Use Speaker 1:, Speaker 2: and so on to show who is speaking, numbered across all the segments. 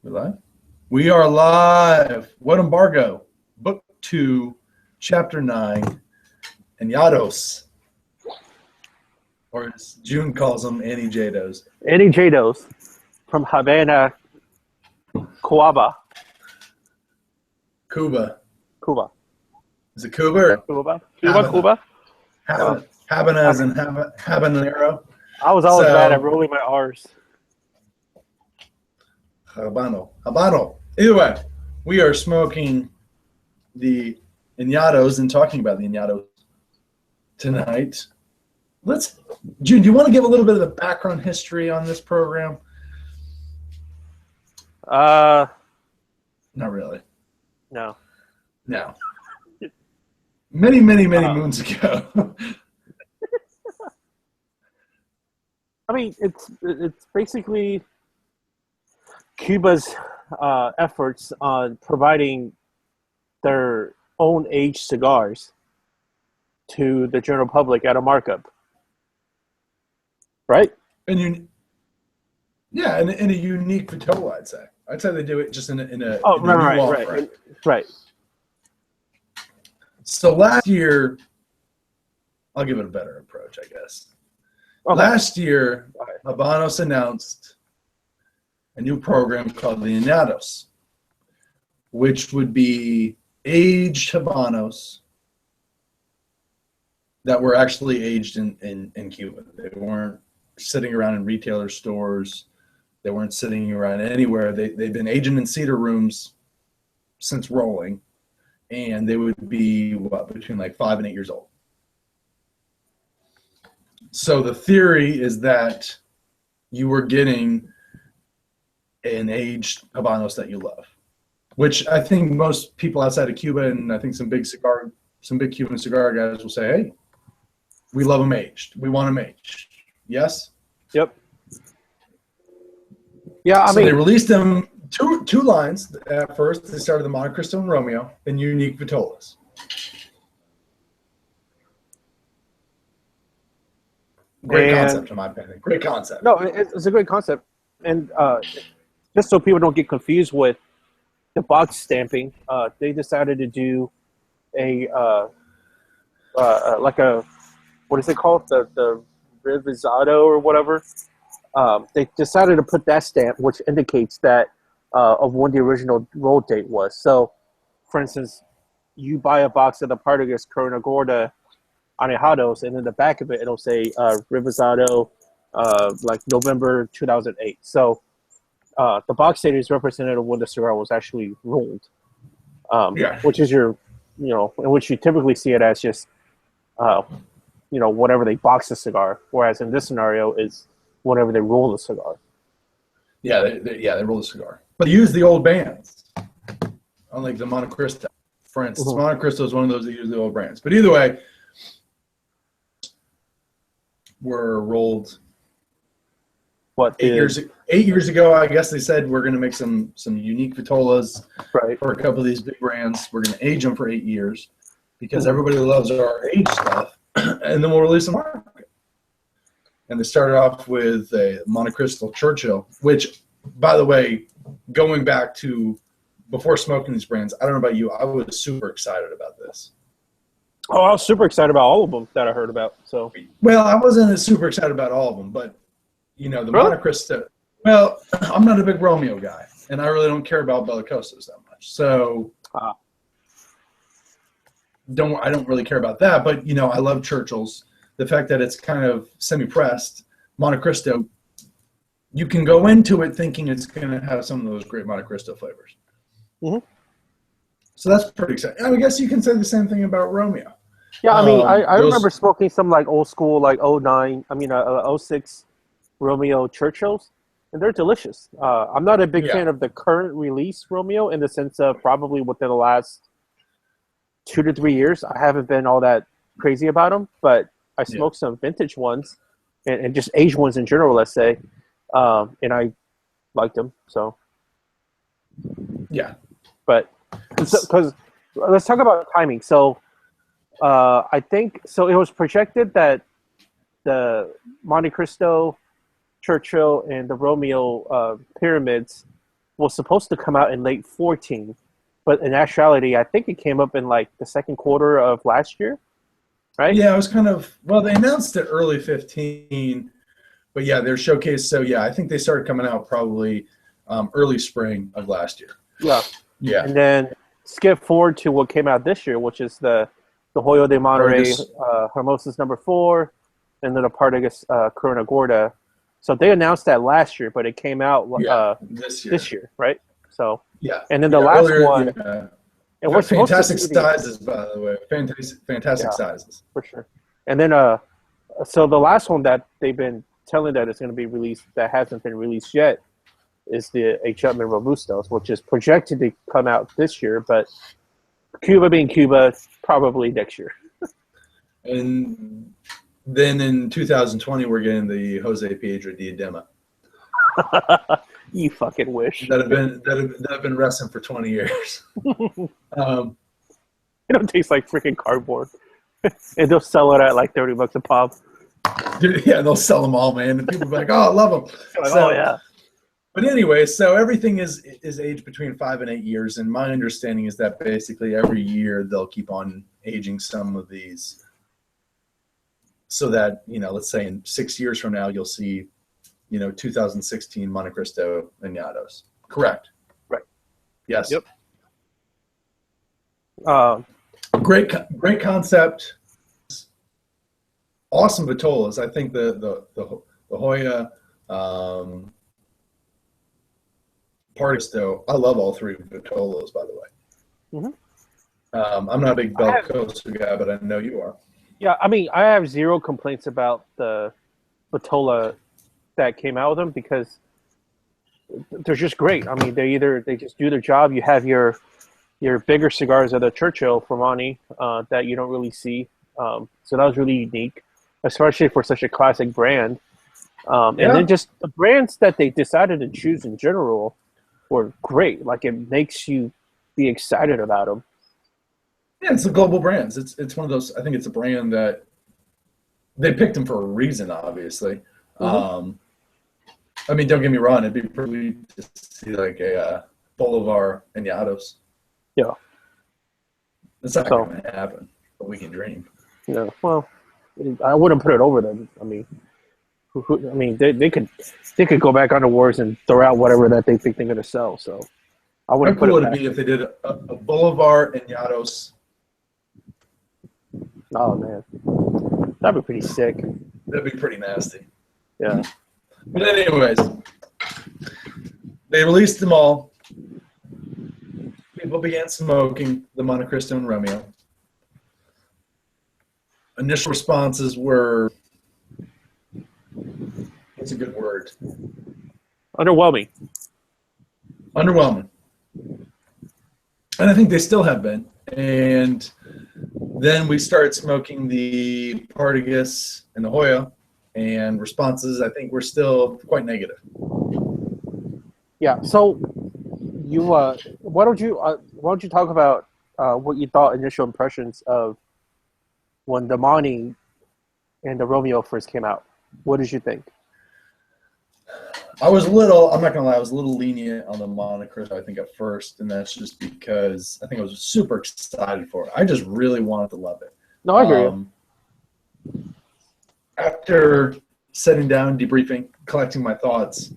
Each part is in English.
Speaker 1: We're live. We are live. What Embargo? Book 2, Chapter 9, Añejados. Or as June calls them, Añejados.
Speaker 2: Añejados from Havana, Cuba.
Speaker 1: Cuba.
Speaker 2: Cuba.
Speaker 1: Is it Cuba or
Speaker 2: Cuba?
Speaker 1: Havana?
Speaker 2: Cuba?
Speaker 1: Habanas and Habanero.
Speaker 2: I was always bad at rolling my R's.
Speaker 1: Habano. Either way, we are smoking the Añejados and talking about the Añejados tonight. June, do you want to give a little bit of the background history on this program? Not really.
Speaker 2: No.
Speaker 1: Many moons ago.
Speaker 2: I mean, it's basically Cuba's efforts on providing their own aged cigars to the general public at a markup, right?
Speaker 1: And in a unique vitola, I'd say. I'd say they do it just in a
Speaker 2: right.
Speaker 1: So last year, I'll give it a better approach, I guess. Okay. Last year, Habanos announced a new program called the Añejados, which would be aged Habanos that were actually aged in Cuba. They weren't sitting around in retailer stores. They weren't sitting around anywhere. They've been aging in cedar rooms since rolling, and they would be between like 5 and 8 years old. So the theory is that you were getting an aged Habanos that you love, which I think most people outside of Cuba, and I think some big Cuban cigar guys will say, hey, we love them aged. We want them aged. Yes?
Speaker 2: Yep. Yeah,
Speaker 1: They released them two lines at first. They started the Monte Cristo and Romeo and unique vitolas. Great concept, in my opinion. Great concept.
Speaker 2: No, it's a great concept. And just so people don't get confused with the box stamping, they decided to do what is it called? The Revisado or whatever. They decided to put that stamp, which indicates that of when the original roll date was. So, for instance, you buy a box of the Partagas Corona Gorda Añejados, and in the back of it, it'll say Revisado, like November 2008. So, the box date is representative of when the cigar was actually rolled, which is in which you typically see it as just, whatever they box the cigar. Whereas in this scenario is whenever they roll the cigar.
Speaker 1: Yeah, they roll the cigar. But they use the old bands, unlike the Monte Cristo. For instance, Monte Cristo is one of those that use the old brands. But either way, were rolled 8 years ago. I guess they said we're going to make some unique vitolas for a couple of these big brands. We're going to age them for 8 years because everybody loves our aged stuff, and then we'll release them. And they started off with a Monte Cristo Churchill, which, by the way, going back to before smoking these brands, I don't know about you, I was super excited about this.
Speaker 2: Oh, I was super excited about all of them that I heard about. So,
Speaker 1: well, I wasn't super excited about all of them, but the Monte Cristo. Well, I'm not a big Romeo guy, and I really don't care about Bellicosas that much. So, I don't really care about that. But I love Churchills. The fact that it's kind of semi-pressed, Monte Cristo, you can go into it thinking it's going to have some of those great Monte Cristo flavors.
Speaker 2: Mm-hmm.
Speaker 1: So that's pretty exciting. I guess you can say the same thing about Romeo.
Speaker 2: Yeah, I mean, I remember smoking some like old school, like 06 Romeo Churchills, and they're delicious. I'm not a big fan of the current release Romeo in the sense of probably within the last 2 to 3 years. I haven't been all that crazy about them, but I smoked some vintage ones and just aged ones in general, let's say, and I liked them. So,
Speaker 1: yeah.
Speaker 2: But because let's talk about timing. So, I think so. It was projected that the Monte Cristo, Churchill, and the Romeo pyramids was supposed to come out in late 14, but in actuality, I think it came up in like the second quarter of last year, right?
Speaker 1: Yeah, it was kind of, well, they announced it early 15, but yeah, their showcase. So yeah, I think they started coming out probably early spring of last year.
Speaker 2: Yeah.
Speaker 1: Yeah.
Speaker 2: And then skip forward to what came out this year, which is the Hoyo de Monterrey Hermosa's number 4, and then the Partagas Corona Gorda. So they announced that last year, but it came out this year, right? So
Speaker 1: yeah.
Speaker 2: And then the last one.
Speaker 1: Yeah.
Speaker 2: And we're
Speaker 1: fantastic sizes, by the way. Fantastic sizes.
Speaker 2: For sure. And then so the last one that they've been telling that it's going to be released that hasn't been released yet is the H. Upmann Robustos, which is projected to come out this year, but Cuba being Cuba, probably next year.
Speaker 1: And then in 2020, we're getting the Jose Piedra Diadema.
Speaker 2: You fucking wish.
Speaker 1: That have been resting for 20 years.
Speaker 2: It don't taste like freaking cardboard. And they'll sell it at like $30 a pop.
Speaker 1: Dude, yeah, they'll sell them all, man. And people be like, "Oh, I love them."
Speaker 2: Like, so, oh yeah.
Speaker 1: But anyway, so everything is aged between 5 and 8 years, and my understanding is that basically every year they'll keep on aging some of these, so that let's say in 6 years from now you'll see, 2016 Montecristo Añejados. Correct.
Speaker 2: Right.
Speaker 1: Yes.
Speaker 2: Yep.
Speaker 1: Great concept. Awesome vitolas. I think the Hoya, Partisto. I love all 3 vitolas, by the way.
Speaker 2: Mm-hmm.
Speaker 1: I'm not a big Belcoso guy, but I know you are.
Speaker 2: Yeah, I mean, I have zero complaints about the vitola that came out with them because they're just great. I mean, they just do their job. You have your bigger cigars of the Churchill Formani that you don't really see. So that was really unique, especially for such a classic brand. And then just the brands that they decided to choose in general were great. Like, it makes you be excited about them.
Speaker 1: Yeah, it's the global brands. It's one of those. I think it's a brand that they picked them for a reason, obviously. Mm-hmm. I mean, don't get me wrong. It'd be pretty to see like a Bolivar Añejados.
Speaker 2: Yeah,
Speaker 1: it's not going to happen, but we can dream.
Speaker 2: Yeah, well, I wouldn't put it over them. I mean, they could go back on the wars and throw out whatever that they think they're going to sell. So I wouldn't put it. How cool would it be
Speaker 1: if they did a Bolivar Añejados?
Speaker 2: Oh man, that'd be pretty sick.
Speaker 1: That'd be pretty nasty.
Speaker 2: Yeah.
Speaker 1: But anyways, they released them all. People began smoking the Montecristo and Romeo. Initial responses were, what's a good word?
Speaker 2: Underwhelming.
Speaker 1: And I think they still have been. And then we started smoking the Partagas and the Hoya, and responses, I think, were still quite negative.
Speaker 2: Yeah. So, why don't you talk about what you thought initial impressions of when the Monty and the Romeo first came out? What did you think?
Speaker 1: I'm not gonna lie, I was a little lenient on the Montecristo, I think, at first, and that's just because I think I was super excited for it. I just really wanted to love it.
Speaker 2: No, I agree.
Speaker 1: After sitting down, debriefing, collecting my thoughts,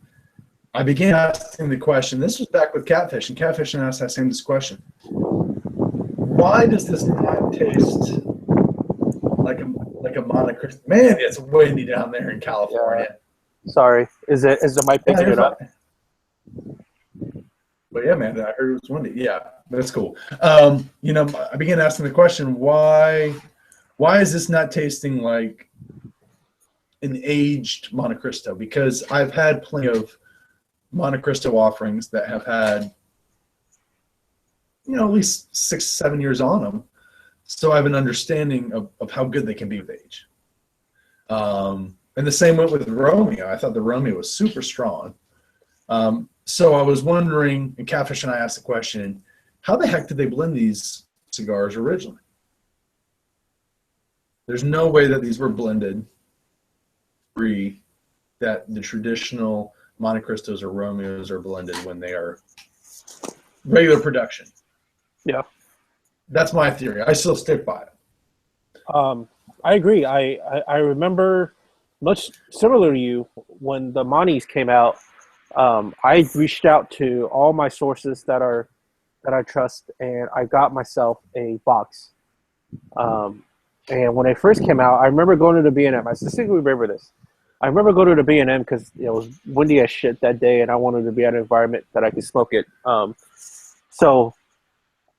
Speaker 1: I began asking the question. This was back with Catfish, and Catfish asked that same question. Why does this not taste like a Montecristo? Man, it's windy down there in California.
Speaker 2: Yeah. Sorry. Is the mic picking it up?
Speaker 1: But yeah, man, I heard it was windy. Yeah, that's cool. I began asking the question, why is this not tasting like an aged Montecristo? Because I've had plenty of Montecristo offerings that have had, at least 6-7 years on them. So I have an understanding of how good they can be with age. And the same went with Romeo. I thought the Romeo was super strong. So I was wondering, and Catfish and I asked the question, how the heck did they blend these cigars originally? There's no way that these were blended that the traditional Monte Cristos or Romeos are blended when they are regular production.
Speaker 2: Yeah.
Speaker 1: That's my theory. I still stick by it.
Speaker 2: I agree. I remember much similar to you when the Montes came out. I reached out to all my sources that I trust, and I got myself a box. And when they first came out, I remember going to the B&M. I distinctly remember this. I remember going to the B&M because it was windy as shit that day, and I wanted to be at an environment that I could smoke it. So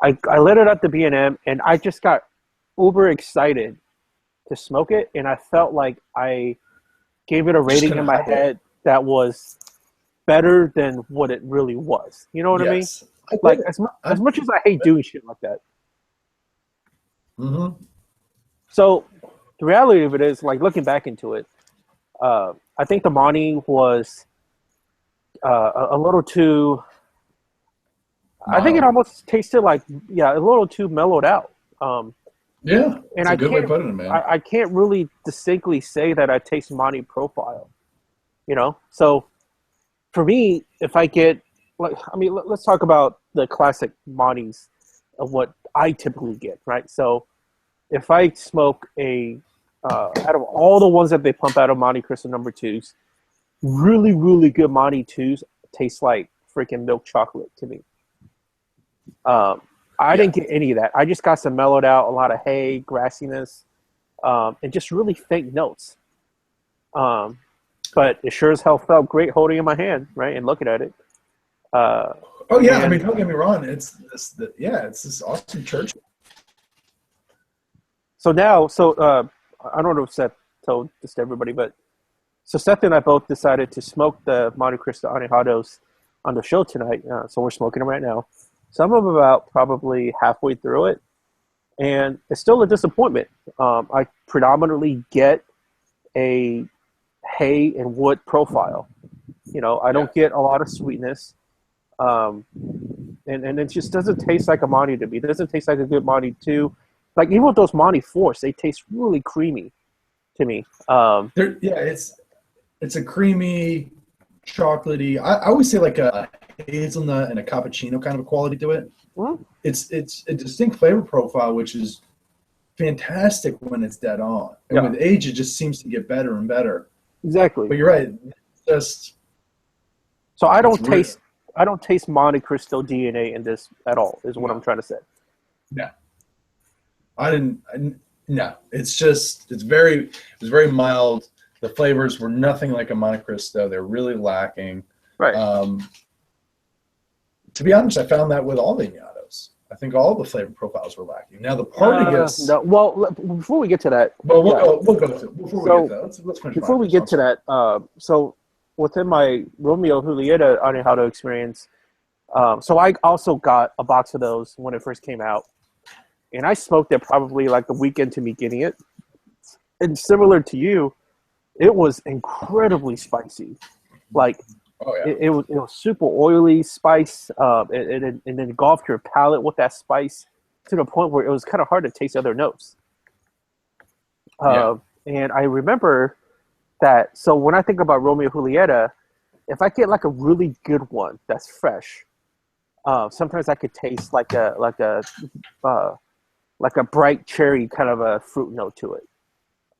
Speaker 2: I lit it at the B&M, and I just got uber excited to smoke it, and I felt like I gave it a rating in my head that was better than what it really was. You know what I mean? Like as much as I hate doing shit like that.
Speaker 1: Mm-hmm.
Speaker 2: So the reality of it is, like looking back into it, I think the Monty was a little too. I think it almost tasted like a little too mellowed out.
Speaker 1: Yeah,
Speaker 2: and
Speaker 1: that's a good way to put it, man.
Speaker 2: I can't really distinctly say that I taste Monty profile. You know, so for me, if I get let's talk about the classic Monties of what I typically get, right? So if I smoke out of all the ones that they pump out of Monte Cristo number 2s, really, really good Monte 2s taste like freaking milk chocolate to me. I didn't get any of that. I just got some mellowed out, a lot of hay, grassiness, and just really faint notes. But it sure as hell felt great holding in my hand, right, and looking at it.
Speaker 1: I mean, don't get me wrong. It's this awesome church.
Speaker 2: So now, I don't know if Seth told this to everybody, but so Seth and I both decided to smoke the Monte Cristo Añejados on the show tonight. So we're smoking them right now. Some of them about probably halfway through it, and it's still a disappointment. I predominantly get a hay and wood profile. You know, I don't get a lot of sweetness, and it just doesn't taste like a Monty to me. It doesn't taste like a good Monty 2. Like even with those Monty 4s, they taste really creamy to me.
Speaker 1: It's a creamy, chocolatey. I always say like a hazelnut and a cappuccino kind of a quality to it.
Speaker 2: Mm-hmm.
Speaker 1: It's a distinct flavor profile, which is fantastic when it's dead on. And with age, it just seems to get better and better.
Speaker 2: Exactly.
Speaker 1: But you're right.
Speaker 2: So I don't taste Monte Cristo DNA in this at all. Is what I'm trying to say.
Speaker 1: No. No. It's very mild. The flavors were nothing like a Monte Cristo. They're really lacking.
Speaker 2: Right.
Speaker 1: To be honest, I found that with all the Añejados. I think all the flavor profiles were lacking. Now the Partagas.
Speaker 2: No, well, before we get to that.
Speaker 1: Well, we'll go to before we get to that. Let's finish.
Speaker 2: Before we get to that, so within my Romeo Julieta Añejado experience, so I also got a box of those when it first came out, and I smoked it probably like the weekend to me getting it, and similar to you, it was incredibly spicy, like.
Speaker 1: Oh, yeah.
Speaker 2: It was super oily spice, and then engulfed your palate with that spice to the point where it was kind of hard to taste other notes. And I remember that. So when I think about Romeo Julieta, if I get like a really good one that's fresh, sometimes I could taste like a bright cherry kind of a fruit note to it.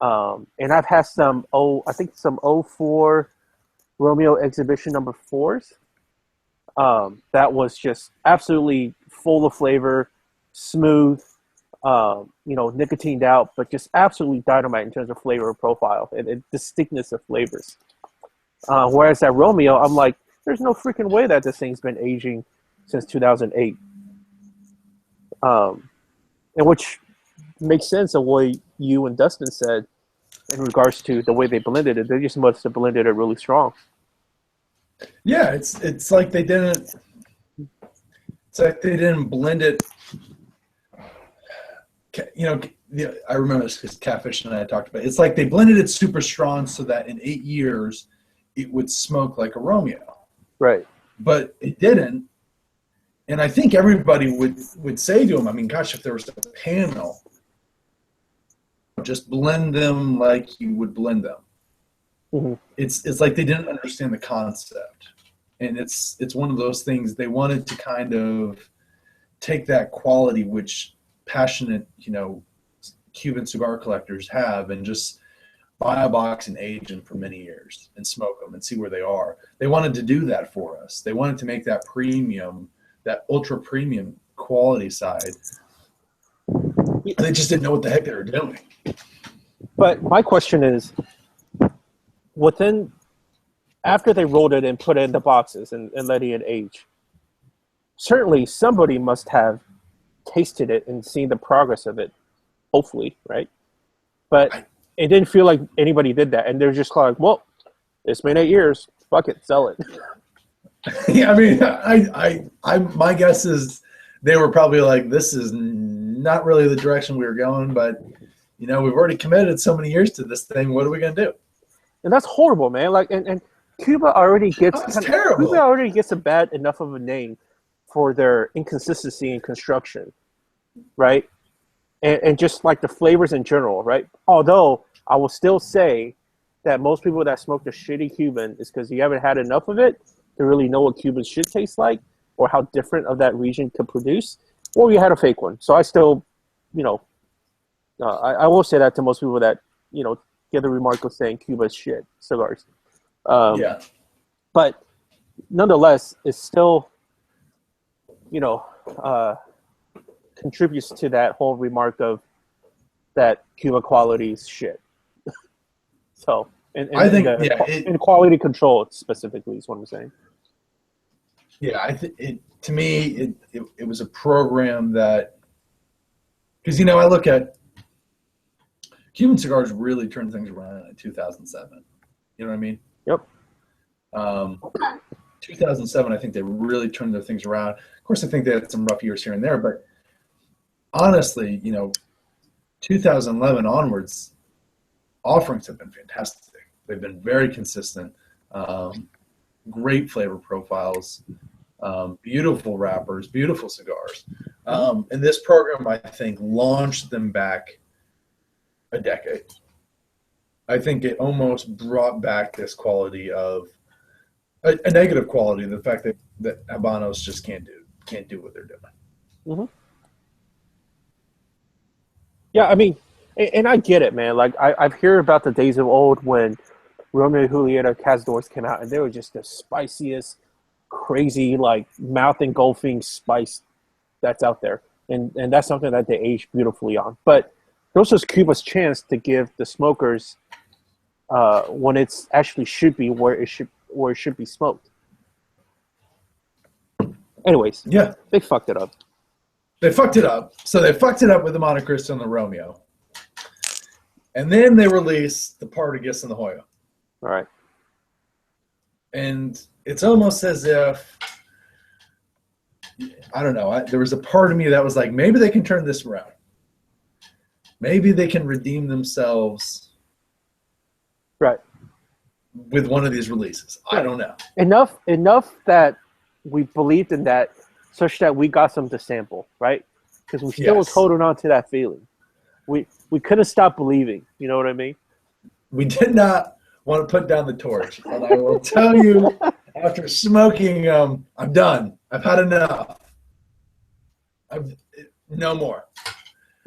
Speaker 2: And I've had some 04 Romeo Exhibition number 4s. That was just absolutely full of flavor, smooth, nicotined out, but just absolutely dynamite in terms of flavor profile and distinctness of flavors. Whereas that Romeo, I'm like, there's no freaking way that this thing's been aging since 2008. And which makes sense of what you and Dustin said in regards to the way they blended it. They just must have blended it really strong.
Speaker 1: Yeah, it's like they didn't. It's like they didn't blend it. I remember this because Catfish and I talked about it. It's like they blended it super strong so that in 8 years it would smoke like a Romeo.
Speaker 2: Right.
Speaker 1: But it didn't. And I think everybody would say to him, I mean, gosh, if there was a panel, just blend them like you would blend them.
Speaker 2: Mm-hmm.
Speaker 1: It's like they didn't understand the concept, and it's one of those things. They wanted to kind of take that quality which passionate, Cuban cigar collectors have, and just buy a box and age them for many years and smoke them and see where they are. They wanted to do that for us. They wanted to make that premium, that ultra premium quality side. They just didn't know what the heck they were doing.
Speaker 2: But my question is, after they rolled it and put it in the boxes and letting it age, certainly somebody must have tasted it and seen the progress of it, hopefully, right? But it didn't feel like anybody did that. And they're just like, well, it's been 8 years. Fuck it, sell it.
Speaker 1: Yeah, I mean, I my guess is they were probably like, this is not really the direction we were going, but, we've already committed so many years to this thing. What are we going to do?
Speaker 2: And that's horrible, man. Like, and Cuba already gets
Speaker 1: terrible.
Speaker 2: Cuba already gets a bad enough of a name for their inconsistency in construction, right? And just like the flavors in general, right? Although I will still say that most people that smoke the shitty Cuban is because you haven't had enough of it to really know what Cuban should taste like or how different of that region could produce, or you had a fake one. So I still, I will say that to most people that, get the remark of saying Cuba's shit cigars.
Speaker 1: Yeah.
Speaker 2: But nonetheless, it's still, contributes to that whole remark of that Cuba quality is shit. So,
Speaker 1: I think,
Speaker 2: in quality control specifically is what I'm saying.
Speaker 1: Yeah, to me, it was a program that, because, I look at Cuban cigars really turned things around in 2007. You know what I mean?
Speaker 2: Yep.
Speaker 1: 2007, I think they really turned their things around. Of course, I think they had some rough years here and there, but honestly, 2011 onwards, offerings have been fantastic. They've been very consistent, great flavor profiles, beautiful wrappers, beautiful cigars. And this program, I think, launched them back a decade. I think it almost brought back this quality of a negative quality, the fact that Habanos just can't do what they're doing.
Speaker 2: Mm-hmm. Yeah, I mean, and I get it, man. Like, I've heard about the days of old when Romeo and Julieta Cazadores came out, and they were just the spiciest, crazy, like, mouth-engulfing spice that's out there. And that's something that they aged beautifully on. But this was Cuba's chance to give the smokers when it's actually should be where it should be smoked. Anyways,
Speaker 1: yeah,
Speaker 2: they fucked it up.
Speaker 1: They fucked it up. So they fucked it up with the Monte Cristo and the Romeo. And then they released the Partagas and the Hoyo.
Speaker 2: All right.
Speaker 1: And it's almost as if, I don't know, there was a part of me that was like, maybe they can turn this around. Maybe they can redeem themselves,
Speaker 2: right,
Speaker 1: with one of these releases. Right. I don't know.
Speaker 2: Enough that we believed in that, such that we got some to sample, right? Because we still was holding on to that feeling. We couldn't stop believing. You know what I mean?
Speaker 1: We did not want to put down the torch, and I will tell you, after smoking, I'm done. I've had enough. No more.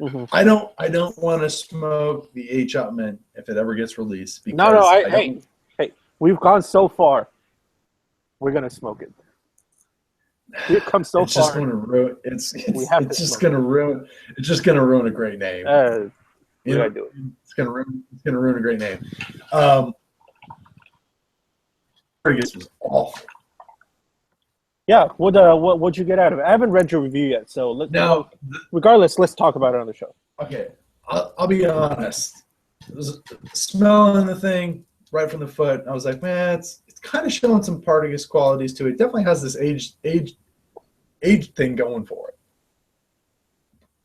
Speaker 2: Mm-hmm.
Speaker 1: I don't want to smoke the H-Up Mint if it ever gets released.
Speaker 2: Hey, we've gone so far. We're gonna smoke it. We've come so
Speaker 1: it's
Speaker 2: far.
Speaker 1: Just gonna ruin, it's just gonna ruin a great name.
Speaker 2: You gotta do it.
Speaker 1: It's gonna ruin a great name. This was awful.
Speaker 2: Yeah, what'd you get out of it? I haven't read your review yet, so regardless, let's talk about it on the show.
Speaker 1: Okay, I'll be honest. It was smelling the thing right from the foot. I was like, man, it's kind of showing some Partagas qualities to it. It definitely has this age thing going for it.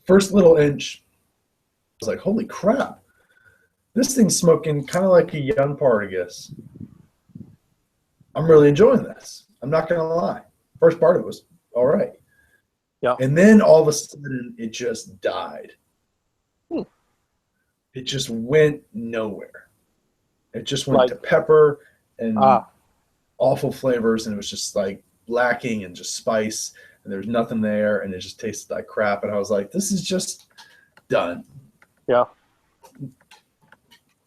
Speaker 1: First little inch, I was like, holy crap. This thing's smoking kind of like a young Partagas. I'm really enjoying this. I'm not going to lie. First part of it was all right.
Speaker 2: Yeah.
Speaker 1: And then all of a sudden, it just died. It just went nowhere. It just went to pepper and awful flavors, and it was just like lacking in just spice, and there's nothing there, and it just tasted like crap. And I was like, this is just done.
Speaker 2: Yeah.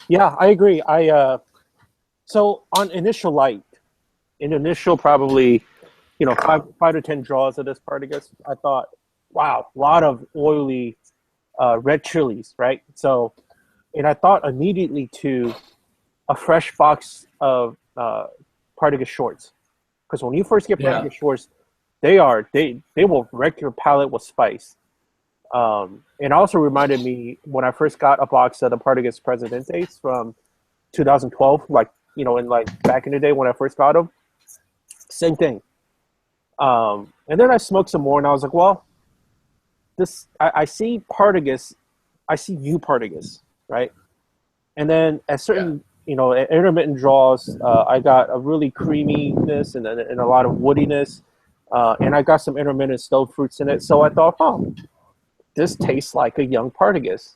Speaker 2: Yeah, I agree. So on initial probably, 5 to 10 draws of this Partagas, I thought, wow, a lot of oily red chilies, right? So, and I thought immediately to a fresh box of Partagas shorts, because when you first get Partagas shorts, they will wreck your palate with spice. And also reminded me when I first got a box of the Partagas Presidentes from 2012, back in the day when I first got them, same thing. And then I smoked some more, and I was like, well, I see Partagas, I see new Partagas, right? And then at certain, at intermittent draws, I got a really creaminess and a lot of woodiness, and I got some intermittent stone fruits in it. So I thought, this tastes like a young Partagas.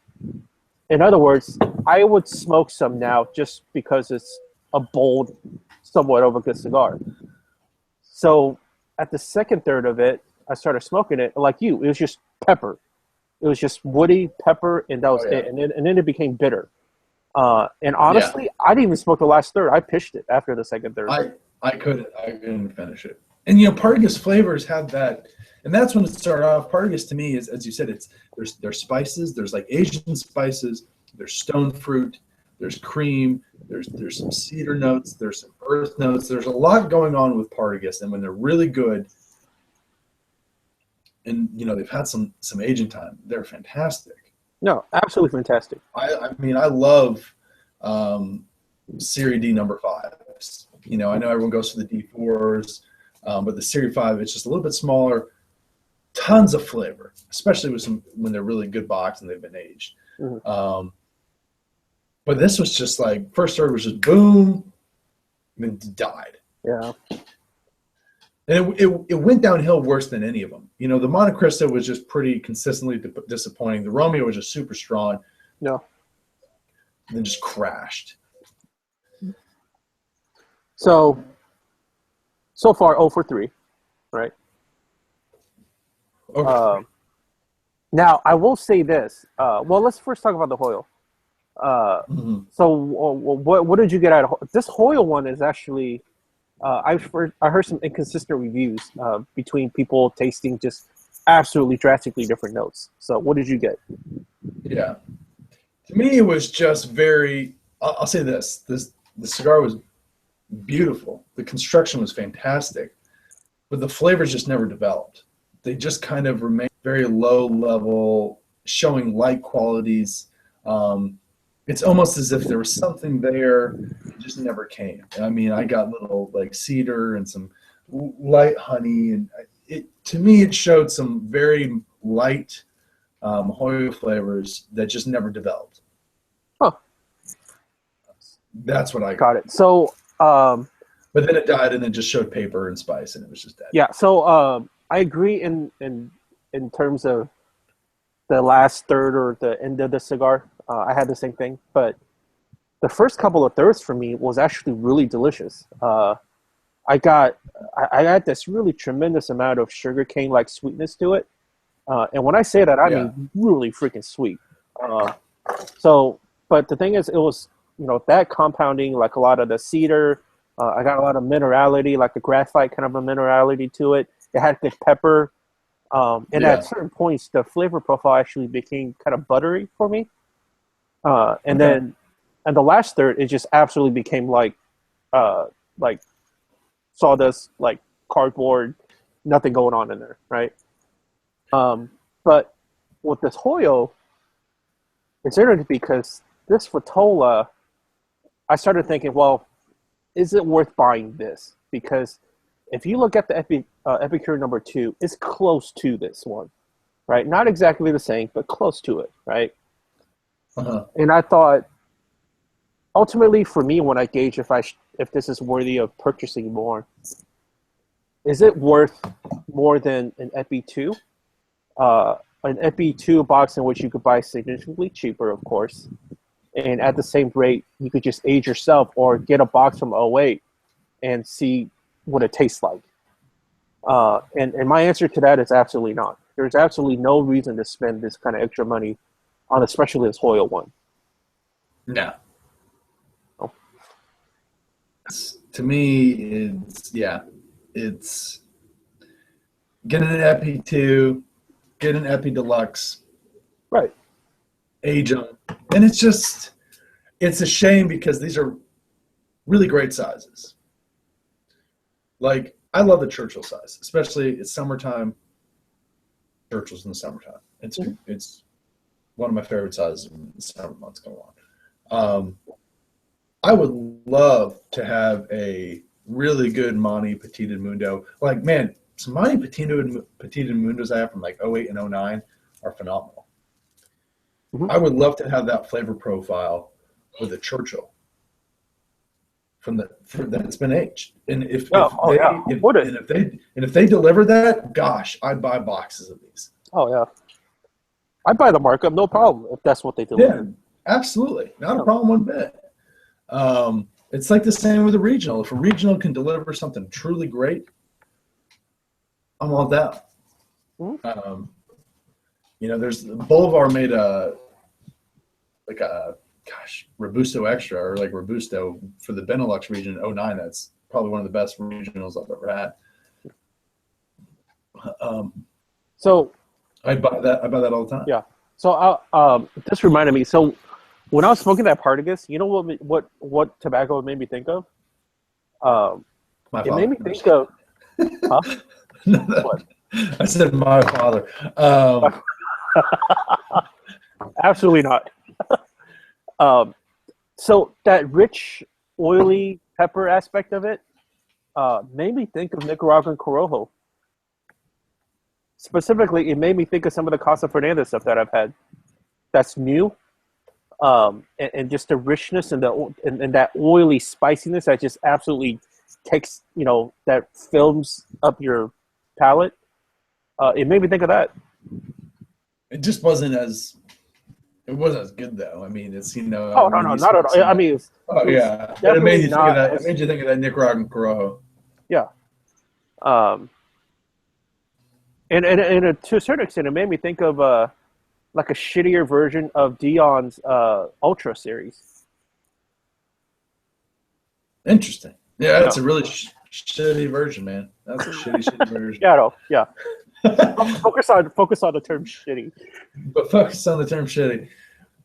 Speaker 2: In other words, I would smoke some now just because it's a bold, somewhat of a good cigar. So at the second third of it, I started smoking it like you. It was just pepper. It was just woody pepper, and that was it. And then it became bitter. And honestly, I didn't even smoke the last third. I pitched it after the second third.
Speaker 1: I couldn't finish it. And Partagas flavors have that, and that's when it started off. Partagas to me is, as you said, there's spices. There's like Asian spices. There's stone fruit. There's cream. There's some cedar notes. There's some earth notes. There's a lot going on with Partagas, and when they're really good, and they've had some aging time, they're fantastic.
Speaker 2: No, absolutely fantastic.
Speaker 1: I mean, I love Serie D number 5s. I know everyone goes for the D4s, but the Serie 5, it's just a little bit smaller. Tons of flavor, especially when they're really good boxed and they've been aged. Mm-hmm. But this was just like, first third was just boom, and then died.
Speaker 2: Yeah.
Speaker 1: And it went downhill worse than any of them. The Monte Cristo was just pretty consistently disappointing. The Romeo was just super strong.
Speaker 2: No.
Speaker 1: And then just crashed.
Speaker 2: So far, 0 for 3, right?
Speaker 1: Okay.
Speaker 2: Now, I will say this. Well, let's first talk about the Hoyle.
Speaker 1: Mm-hmm.
Speaker 2: So what did you get out of this Hoyle one? Is actually I heard some inconsistent reviews between people tasting just absolutely drastically different notes. So what did you get?
Speaker 1: Yeah, to me it was just very. I'll say this: the cigar was beautiful. The construction was fantastic, but the flavors just never developed. They just kind of remained very low level, showing light qualities. It's almost as if there was something there, it just never came. I mean, I got little like cedar and some light honey, and to me it showed some very light Hoyo flavors that just never developed.
Speaker 2: Huh.
Speaker 1: That's what I
Speaker 2: got it. So,
Speaker 1: but then it died, and it just showed paper and spice, and it was just dead.
Speaker 2: Yeah. So I agree in terms of the last third or the end of the cigar. I had the same thing, but the first couple of thirds for me was actually really delicious. I had this really tremendous amount of sugarcane like sweetness to it, and when I say that, I mean really freaking sweet. But the thing is, it was that compounding, like a lot of the cedar. I got a lot of minerality, like a graphite kind of a minerality to it. It had good pepper, and at certain points, the flavor profile actually became kind of buttery for me. And then the last third, it just absolutely became like sawdust, like cardboard, nothing going on in there, right? But with this Hoyo, it's interesting because this Vitola, I started thinking, well, is it worth buying this? Because if you look at the Epicure number 2, it's close to this one, right? Not exactly the same, but close to it, right?
Speaker 1: Uh-huh.
Speaker 2: And I thought, ultimately, for me, when I gauge if this is worthy of purchasing more, is it worth more than an Epi 2? An Epi 2 box in which you could buy significantly cheaper, of course, and at the same rate, you could just age yourself or get a box from '08 and see what it tastes like. And my answer to that is absolutely not. There's absolutely no reason to spend this kind of extra money on especially this Hoyle one.
Speaker 1: No. Oh. To me, it's get an Epi 2, get an Epi Deluxe.
Speaker 2: Right.
Speaker 1: Age them. And it's a shame because these are really great sizes. Like, I love the Churchill size, especially it's summertime. Churchill's in the summertime. It's one of my favorite sizes in the summer months going on. I would love to have a really good Monte Petit Mundo. Like, man, some Monte Petit Mundos I have from like 08 and 09 are phenomenal. Mm-hmm. I would love to have that flavor profile with a Churchill that's been aged. And if they deliver that, gosh, I'd buy boxes of these.
Speaker 2: Oh yeah, I'd buy the markup, no problem, if that's what they deliver.
Speaker 1: Yeah, absolutely, not a problem one bit. It's like the same with a regional. If a regional can deliver something truly great, I'm all down. Mm-hmm. There's Bolivar made Robusto Extra or like Robusto for the Benelux region in 09. That's probably one of the best regionals I've ever had.
Speaker 2: So
Speaker 1: I buy that all the time.
Speaker 2: Yeah. So this reminded me. So when I was smoking that Partagas, you know what tobacco it made me think of? It made me think of. Huh?
Speaker 1: What? I said my father.
Speaker 2: Absolutely not. So that rich, oily pepper aspect of it made me think of Nicaraguan Corojo. Specifically, it made me think of some of the Casa Fernandez stuff that I've had. That's new, and just the richness and that oily spiciness that just absolutely takes, that films up your palate. It made me think of that.
Speaker 1: It just wasn't as good though. I mean, it's
Speaker 2: Oh no, not at all. I mean,
Speaker 1: it made you think of that. It made you think of that Nicaraguan Corojo.
Speaker 2: Yeah. And to a certain extent, it made me think of like a shittier version of Dion's Ultra series.
Speaker 1: Interesting. Yeah, that's a really shitty version, man. That's a shitty version.
Speaker 2: Yeah, no, yeah. Focus on the term shitty.
Speaker 1: But focus on the term shitty.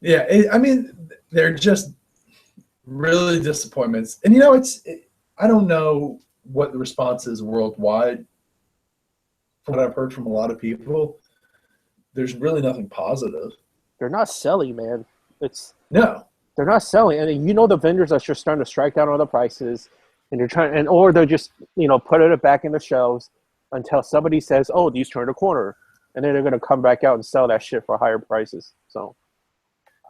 Speaker 1: Yeah, I mean, they're just really disappointments. And I don't know what the response is worldwide. From what I've heard from a lot of people, there's really nothing positive.
Speaker 2: They're not selling, man.
Speaker 1: No,
Speaker 2: they're not selling, and the vendors are just starting to strike down on the prices, and they're trying, or they're just putting it back in the shelves until somebody says, "Oh, these turned a corner," and then they're going to come back out and sell that shit for higher prices. So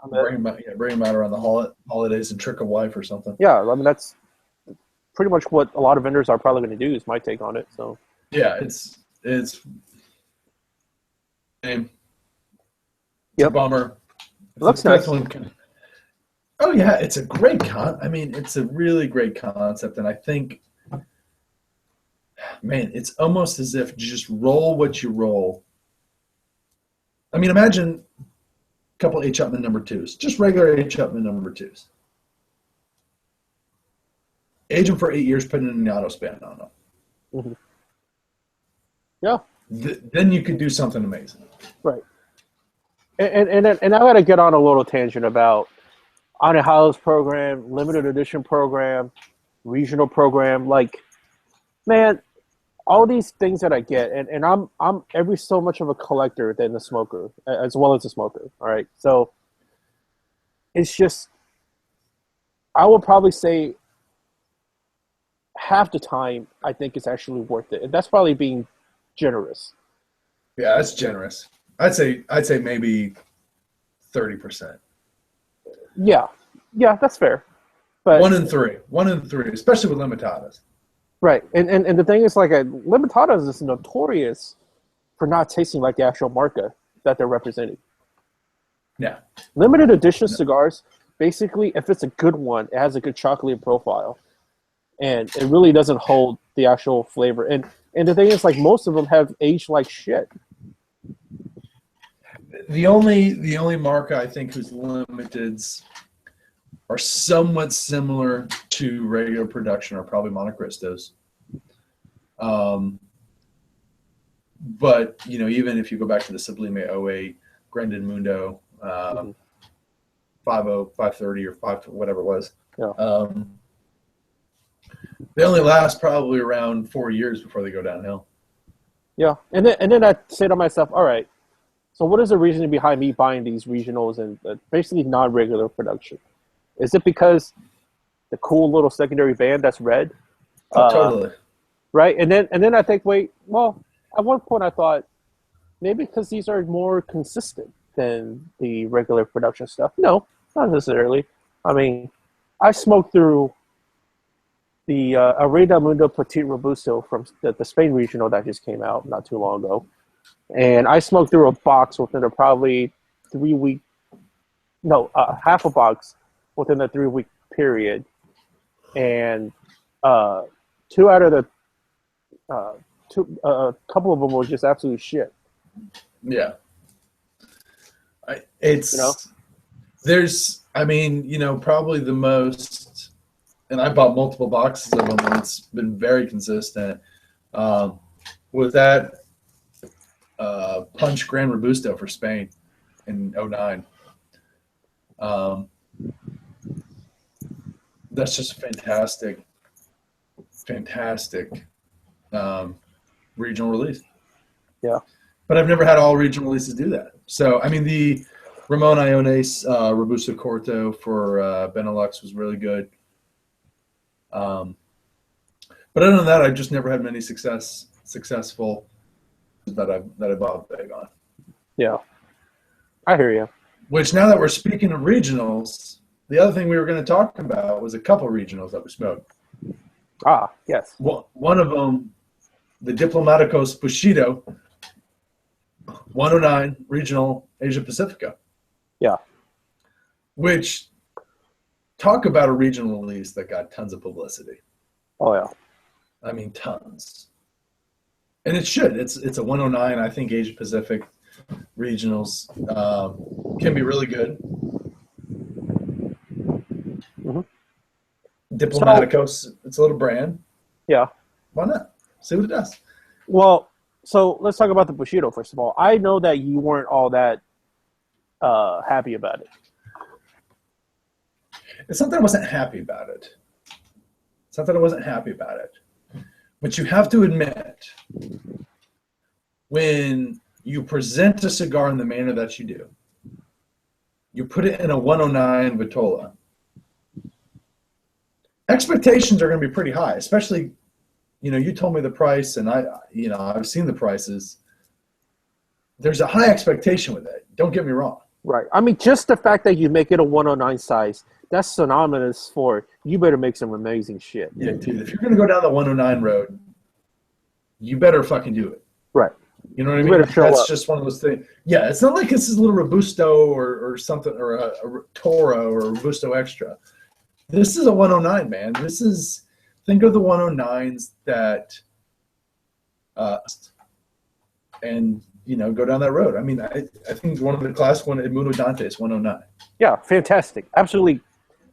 Speaker 1: bring them out around the holidays and trick a wife or something.
Speaker 2: Yeah, I mean that's pretty much what a lot of vendors are probably going to do. Is my take on it. So
Speaker 1: yeah, it's a bummer.
Speaker 2: It looks nice.
Speaker 1: Oh yeah, it's a great it's a really great concept, and I think, man, it's almost as if you just roll what you roll. I mean, imagine a couple H. Upmann number 2s, just regular H. Upmann number 2s. Age them for 8 years, put an Añejados span on them.
Speaker 2: Mm-hmm. Yeah.
Speaker 1: Then you could do something amazing.
Speaker 2: Right. And I got to get on a little tangent about Añejados program, limited edition program, regional program. Like, man, all these things that I get, and I'm every so much of a collector than the smoker, as well as a smoker. All right. So it's just, I will probably say half the time I think it's actually worth it. And that's probably being generous.
Speaker 1: Yeah, that's generous. I'd say maybe 30%.
Speaker 2: Yeah, that's fair. But
Speaker 1: 1 in 3, especially with limitadas.
Speaker 2: Right, and the thing is, like, limitadas is notorious for not tasting like the actual marca that they're representing.
Speaker 1: Yeah.
Speaker 2: Limited edition cigars basically, if it's a good one, it has a good chocolate profile, and it really doesn't hold the actual flavor. And the thing is, like, most of them have aged like shit.
Speaker 1: The only marca I think whose limiteds are somewhat similar to regular production are probably Montecristos. But even if you go back to the Sublime 08, Grandin Mundo, 50, 530 or 5 whatever it was.
Speaker 2: Yeah.
Speaker 1: They only last probably around 4 years before they go downhill.
Speaker 2: Yeah, and then I say to myself, all right, so what is the reason behind me buying these regionals and basically non-regular production? Is it because the cool little secondary band that's red?
Speaker 1: Totally.
Speaker 2: Right, and then I think, wait, well, at one point I thought maybe because these are more consistent than the regular production stuff. No, not necessarily. I mean, I smoked through the Arena Mundo Petit Robusto from the Spain regional that just came out not too long ago. And I smoked through a box within a probably 3 week, half a box within a 3 week period. And two out of the, a couple of them were just absolute shit.
Speaker 1: Yeah. Probably the most, and I bought multiple boxes of them, and it's been very consistent. Was that Punch Gran Robusto for Spain in 09. That's just fantastic regional release.
Speaker 2: Yeah.
Speaker 1: But I've never had all regional releases do that. So, I mean, the Ramon Iones Robusto Corto for Benelux was really good. But other than that, I've just never had many successful that I bought big on.
Speaker 2: Yeah, I hear you.
Speaker 1: Which, now that we're speaking of regionals, the other thing we were going to talk about was a couple of regionals that we smoked.
Speaker 2: Ah, yes.
Speaker 1: One of them, the Diplomaticos Bushido 109 Regional Asia Pacifica.
Speaker 2: Yeah.
Speaker 1: Which, talk about a regional release that got tons of publicity.
Speaker 2: Oh, yeah.
Speaker 1: I mean, tons. And it should. It's a 109. I think Asia Pacific regionals can be really good.
Speaker 2: Mm-hmm.
Speaker 1: Diplomaticos, it's a little brand.
Speaker 2: Yeah.
Speaker 1: Why not? See what it does.
Speaker 2: Well, so let's talk about the Bushido, first of all. I know that you weren't all that happy about it.
Speaker 1: It's not that I wasn't happy about it. It's not that I wasn't happy about it. But you have to admit, when you present a cigar in the manner that you do, you put it in a 109 Vitola, expectations are going to be pretty high, especially, you told me the price, and I've seen the prices. There's a high expectation with it. Don't get me wrong.
Speaker 2: Right. I mean, just the fact that you make it a 109 size, that's synonymous for you better make some amazing shit.
Speaker 1: Yeah, dude. If you're going to go down the 109 road, you better fucking do it.
Speaker 2: Right.
Speaker 1: You know what I mean? That's just one of those things. Yeah, it's not like this is a little Robusto or something, or a Toro or a Robusto Extra. This is a 109, man. Think of the 109s that, and go down that road. I mean, I think one of the class one, Edmundo Dantes 109.
Speaker 2: Yeah, fantastic. Absolutely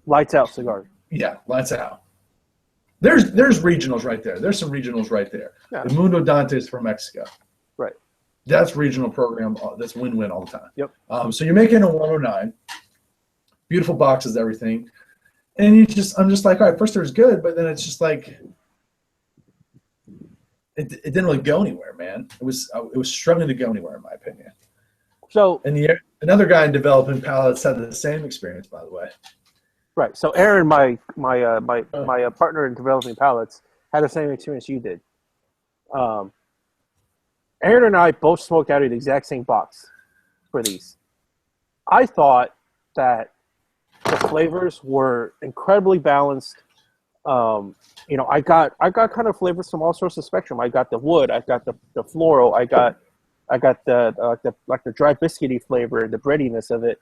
Speaker 2: lights out cigar.
Speaker 1: Yeah, lights out. There's regionals right there. There's some regionals right there.
Speaker 2: Yeah.
Speaker 1: Edmundo Dantes from Mexico.
Speaker 2: Right.
Speaker 1: That's regional program. That's win-win all the time.
Speaker 2: Yep.
Speaker 1: So you're making a 109. Beautiful boxes, everything. And I'm just like, all right, first it was good, but then it's just like, it didn't really go anywhere, man. It was struggling to go anywhere, in my opinion.
Speaker 2: So,
Speaker 1: and another guy in developing palettes had the same experience, by the way.
Speaker 2: Right. So Aaron, my partner in developing palettes, had the same experience you did. Aaron and I both smoked out of the exact same box for these. I thought that the flavors were incredibly balanced. I got kind of flavors from all sorts of spectrum. I got the wood, I got the floral, I got the dry biscuity flavor, the breadiness of it.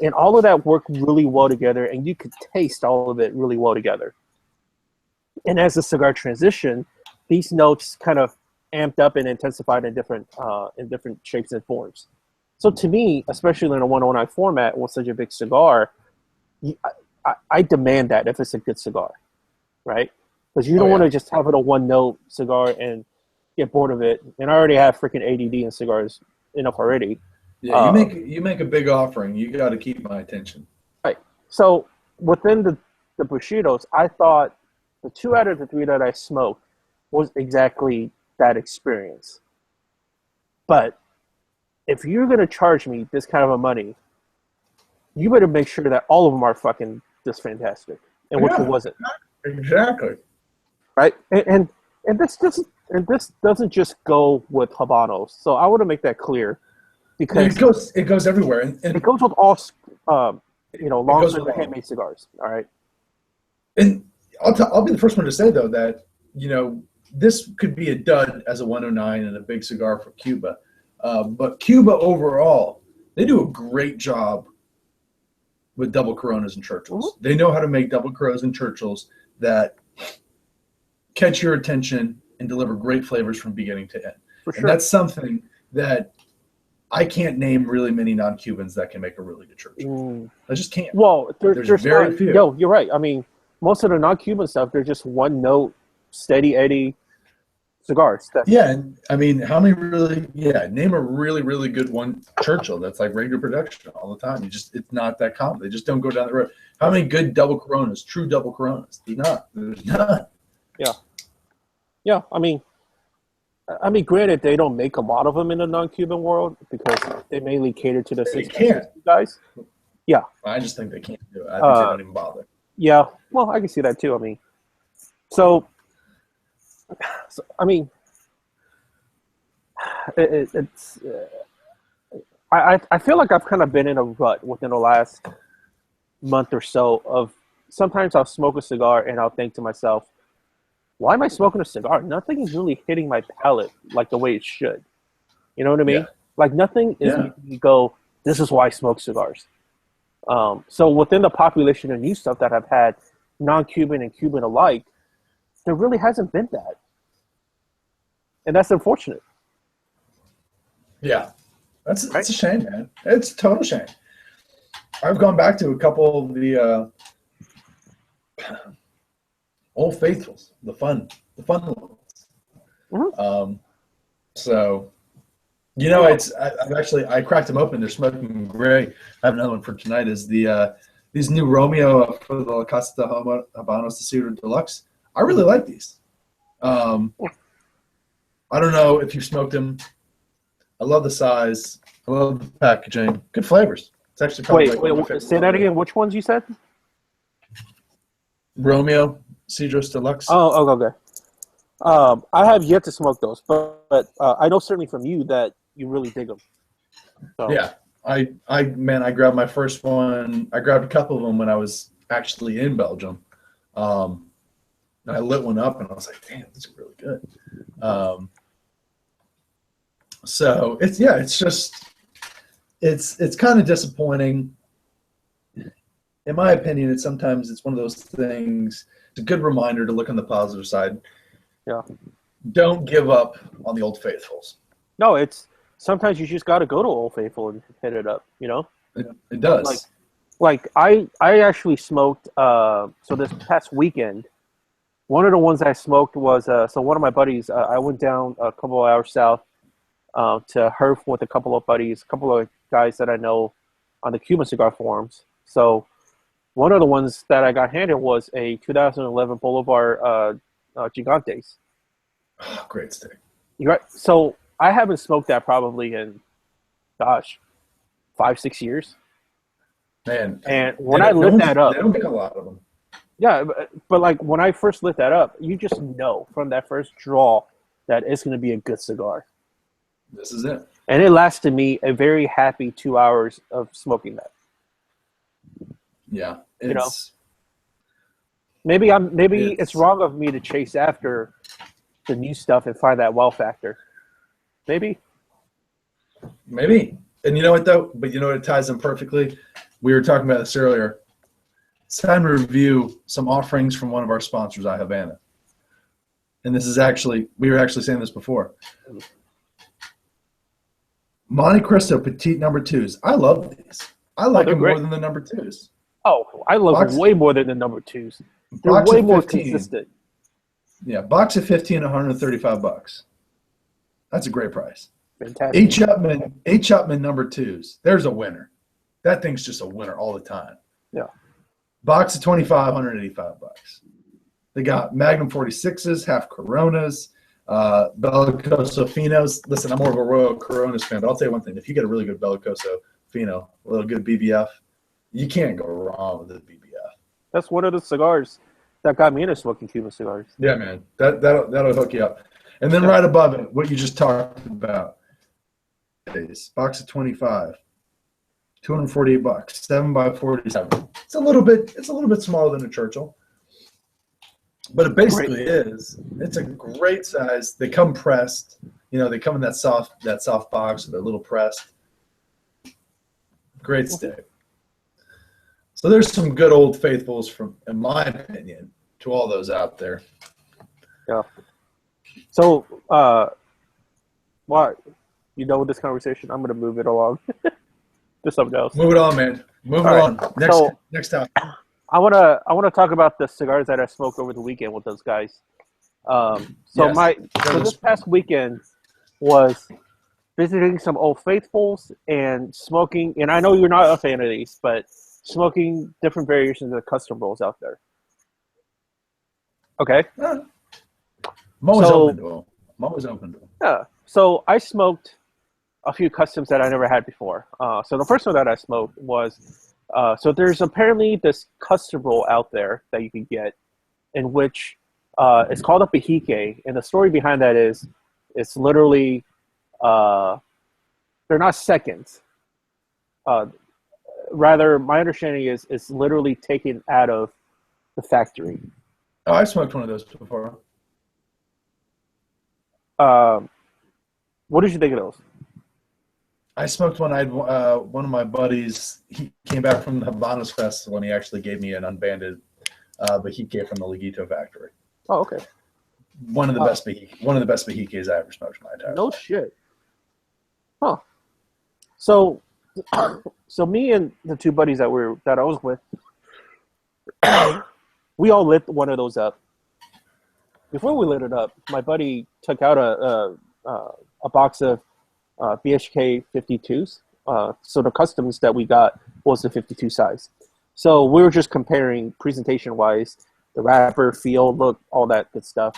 Speaker 2: And all of that worked really well together, and you could taste all of it really well together. And as the cigar transitioned, these notes kind of amped up and intensified in different shapes and forms. So to me, especially in a 109 format with such a big cigar, I demand that if it's a good cigar, right? Because you don't want to just have it a one-note cigar and get bored of it. And I already have freaking ADD in cigars enough already.
Speaker 1: Yeah, you make a big offering. You got to keep my attention.
Speaker 2: Right. So within the Bushidos, I thought the 2 out of the 3 that I smoked was exactly that experience. But if you're going to charge me this kind of a money, you better make sure that all of them are fucking just fantastic. And which one wasn't.
Speaker 1: Exactly.
Speaker 2: Right? And this doesn't just go with Habanos. So I want to make that clear. Because
Speaker 1: it goes everywhere. And
Speaker 2: it goes with all long handmade cigars. All right.
Speaker 1: And I'll be the first one to say though that, this could be a dud as a 109 and a big cigar for Cuba. But Cuba overall, they do a great job with double Coronas and Churchills. Mm-hmm. They know how to make double Coronas and Churchills that catch your attention and deliver great flavors from beginning to end.
Speaker 2: For sure.
Speaker 1: And that's something that I can't name really many non-Cubans that can make a really good Churchill. I just can't.
Speaker 2: Well, there's
Speaker 1: very few.
Speaker 2: No, you're right. I mean, most of the non-Cuban stuff, they're just one note, steady Eddie cigars.
Speaker 1: And I mean, how many name a really, really good one Churchill that's like regular production all the time. It's not that common. They just don't go down the road. How many good double Coronas, true double Coronas? There's none.
Speaker 2: Yeah. Yeah, I mean, granted, they don't make a lot of them in the non-Cuban world because they mainly cater to the 60 guys. Yeah.
Speaker 1: I just think they can't do it. I think they don't even bother.
Speaker 2: Yeah. Well, I can see that too. I mean, so I mean, it's. I feel like I've kind of been in a rut within the last month or so of sometimes I'll smoke a cigar and I'll think to myself, why am I smoking a cigar? Nothing is really hitting my palate like the way it should. You know what I mean?
Speaker 1: Yeah.
Speaker 2: Like nothing is making me go, this is why I smoke cigars. So within the population of new stuff that I've had, non-Cuban and Cuban alike, there really hasn't been that. And that's unfortunate.
Speaker 1: Yeah. That's a shame, man. It's a total shame. I've gone back to a couple of the Old Faithfuls, the fun ones. Mm-hmm. So, I cracked them open. They're smoking great. I have another one for tonight. Is these new Romeo for the La Casa Habanos de Cedro Deluxe. I really like these. I don't know if you've smoked them. I love the size. I love the packaging. Good flavors. It's actually probably
Speaker 2: wait. Say that again. Which ones you said?
Speaker 1: Romeo Cedros Deluxe.
Speaker 2: Oh, okay. I have yet to smoke those, but I know certainly from you that you really dig them. So.
Speaker 1: Yeah, I grabbed my first one. I grabbed a couple of them when I was actually in Belgium. And I lit one up and I was like, damn, this is really good. So it's kind of disappointing. In my opinion, it's one of those things. It's a good reminder to look on the positive side.
Speaker 2: Yeah.
Speaker 1: Don't give up on the Old Faithfuls.
Speaker 2: No, it's sometimes you just got to go to Old Faithful and hit it up.
Speaker 1: It does.
Speaker 2: Like I actually smoked. So this past weekend, one of the ones I smoked was so one of my buddies. I went down a couple of hours south to Herf with a couple of buddies, a couple of guys that I know on the Cuban cigar forums. So one of the ones that I got handed was a 2011 Bolivar Gigantes.
Speaker 1: Oh, great stick.
Speaker 2: You're right. So I haven't smoked that probably in, 5-6 years.
Speaker 1: Man,
Speaker 2: and when I lit that up,
Speaker 1: they don't make a lot of them.
Speaker 2: Yeah, but like when I first lit that up, you just know from that first draw that it's going to be a good cigar.
Speaker 1: This is it.
Speaker 2: And it lasted me a very happy 2 hours of smoking that.
Speaker 1: Yeah,
Speaker 2: maybe it's wrong of me to chase after the new stuff and find that wow factor. Maybe.
Speaker 1: And you know what though? But you know what, it ties in perfectly. we were talking about this earlier. It's time to review some offerings from one of our sponsors, I Havana. And this is actually, we were actually saying this before. Monte Cristo Petite number 2s. I love these. I like them more than the number 2s.
Speaker 2: Oh, I love them way more than the number 2s. They're way more consistent.
Speaker 1: Yeah, box of 15, $135. That's a great price.
Speaker 2: Fantastic.
Speaker 1: H. Upman number 2s. There's a winner. That thing's just a winner all the time.
Speaker 2: Yeah.
Speaker 1: Box of 25, $185. They got Magnum 46s, half Coronas, Bellicoso Finos. Listen, I'm more of a Royal Coronas fan, but I'll tell you one thing. If you get a really good Bellicoso Fino, a little good BBF, you can't go wrong with the BBF.
Speaker 2: That's one of the cigars that got me into smoking Cuban cigars.
Speaker 1: Yeah, man. That'll hook you up. And then right above it, what you just talked about is box of 25, $248, 7x47. It's a little bit smaller than a Churchill. But it basically is. It's a great size. They come pressed. They come in that soft box, so they're a little pressed. Great stick. So there's some good old faithfuls in my opinion, to all those out there.
Speaker 2: Yeah. So, what? With this conversation, I'm going to move it along to something else.
Speaker 1: Move it on, man. Move it on. Next time.
Speaker 2: I want to talk about the cigars that I smoked over the weekend with those guys. This past weekend was visiting some old faithfuls and smoking. And I know you're not a fan of these, but smoking different variations of the custom rolls out there. Okay.
Speaker 1: I'm always open to them.
Speaker 2: Yeah. So I smoked a few customs that I never had before. So the first one that I smoked was, so there's apparently this custom roll out there that you can get in which it's called a Pajique. And the story behind that is it's literally, they're not seconds. Rather, my understanding is it's literally taken out of the factory.
Speaker 1: Oh, I smoked one of those before.
Speaker 2: What did you think of those?
Speaker 1: I smoked one. I had one of my buddies. He came back from the Habanos Festival, and he actually gave me an unbanded Pajique from the Leguito factory.
Speaker 2: Oh, okay.
Speaker 1: One of the best Pajiques I ever smoked in my entire life.
Speaker 2: No shit. Huh. So me and the two buddies that I was with, we all lit one of those up. Before we lit it up, my buddy took out a box of BHK 52s. So the customs that we got was the 52 size. So we were just comparing presentation-wise, the wrapper, feel, look, all that good stuff,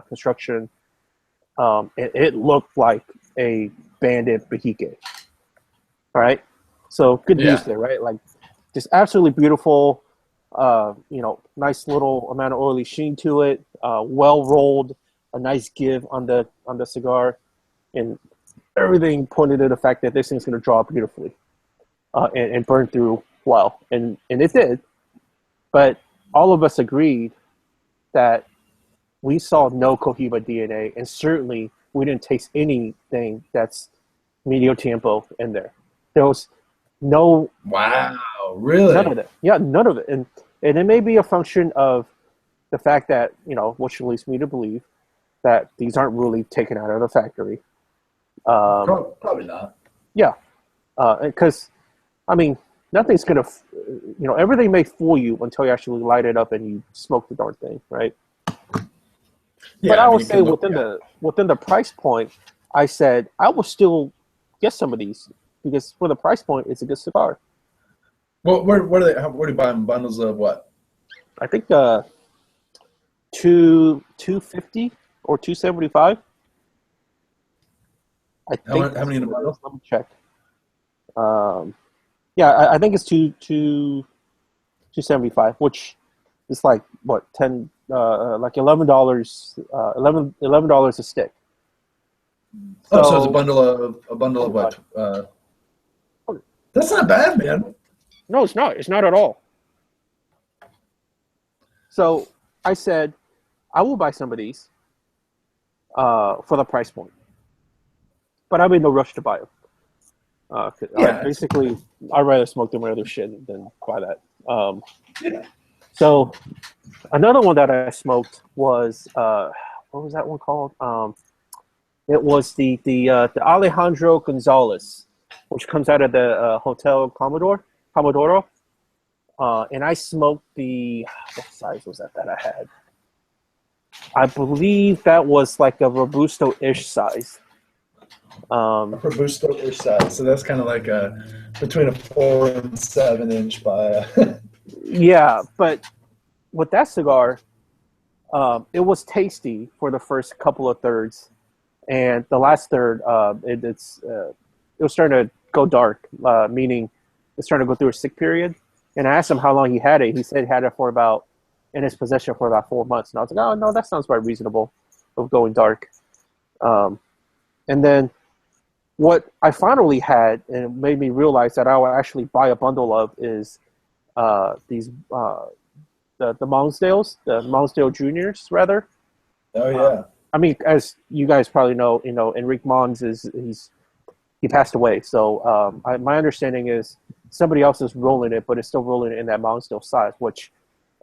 Speaker 2: construction. It looked like a banded Pajique. All right? So good news there, right? Like, just absolutely beautiful, nice little amount of oily sheen to it, well rolled, a nice give on the cigar, and everything pointed to the fact that this thing's going to draw beautifully and burn through well, and it did. But all of us agreed that we saw no Cohiba DNA, and certainly we didn't taste anything that's medio tiempo in there. There was no.
Speaker 1: Wow, really?
Speaker 2: None of it. Yeah, none of it. And it may be a function of the fact that, which leads me to believe that these aren't really taken out of the factory.
Speaker 1: Probably not.
Speaker 2: Yeah. Because, nothing's going to, everything may fool you until you actually light it up and you smoke the darn thing, right? Yeah, but I would say within the price point, I said I will still get some of these because for the price point, it's a good cigar.
Speaker 1: Well, where do you buy them? Bundles of what?
Speaker 2: I think $250 or $275.
Speaker 1: How many in a bundle?
Speaker 2: Let me check. I think it's $275, which is like what like $11 $11 a stick.
Speaker 1: So it's a bundle of what? That's not bad, man.
Speaker 2: No, it's not. It's not at all. So I said, I will buy some of these for the price point, but I'm in no rush to buy them.
Speaker 1: Yeah.
Speaker 2: I'd rather smoke them other shit than buy that.
Speaker 1: Yeah.
Speaker 2: So another one that I smoked was what was that one called? It was the Alejandro Gonzalez, which comes out of the Hotel Comodoro. And I smoked what size was that I had? I believe that was like a Robusto-ish size.
Speaker 1: Robusto-ish size. So that's kind of like between a 4 and 7 inch by.
Speaker 2: Yeah, but with that cigar, it was tasty for the first couple of thirds, and the last third, it was starting to go dark, meaning it's starting to go through a sick period. And I asked him how long he had it. He said he had it in his possession for about 4 months. And I was like, oh, no, that sounds quite reasonable of going dark. And then what I finally had, and it made me realize that I would actually buy a bundle of, is the Monsdale Juniors, rather.
Speaker 1: Oh, yeah.
Speaker 2: I mean, as you guys probably know, Enrique Mons he passed away. So my understanding is somebody else is rolling it, but it's still rolling it in that Monsdale size, which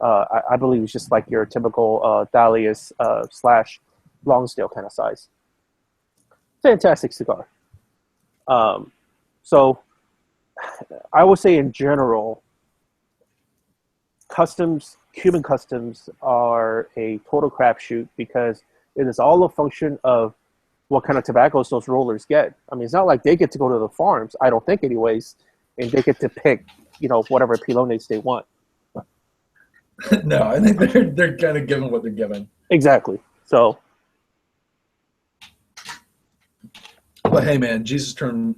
Speaker 2: I believe is just like your typical Dahlias / Longsdale kind of size. Fantastic cigar. So I would say in general, Cuban customs are a total crapshoot because it is all a function of what kind of tobaccos those rollers get. I mean, it's not like they get to go to the farms, I don't think anyways, and they get to pick, whatever pilones they want.
Speaker 1: No, I think they're kind of given what they're given.
Speaker 2: Exactly. So.
Speaker 1: But hey, man, Jesus turned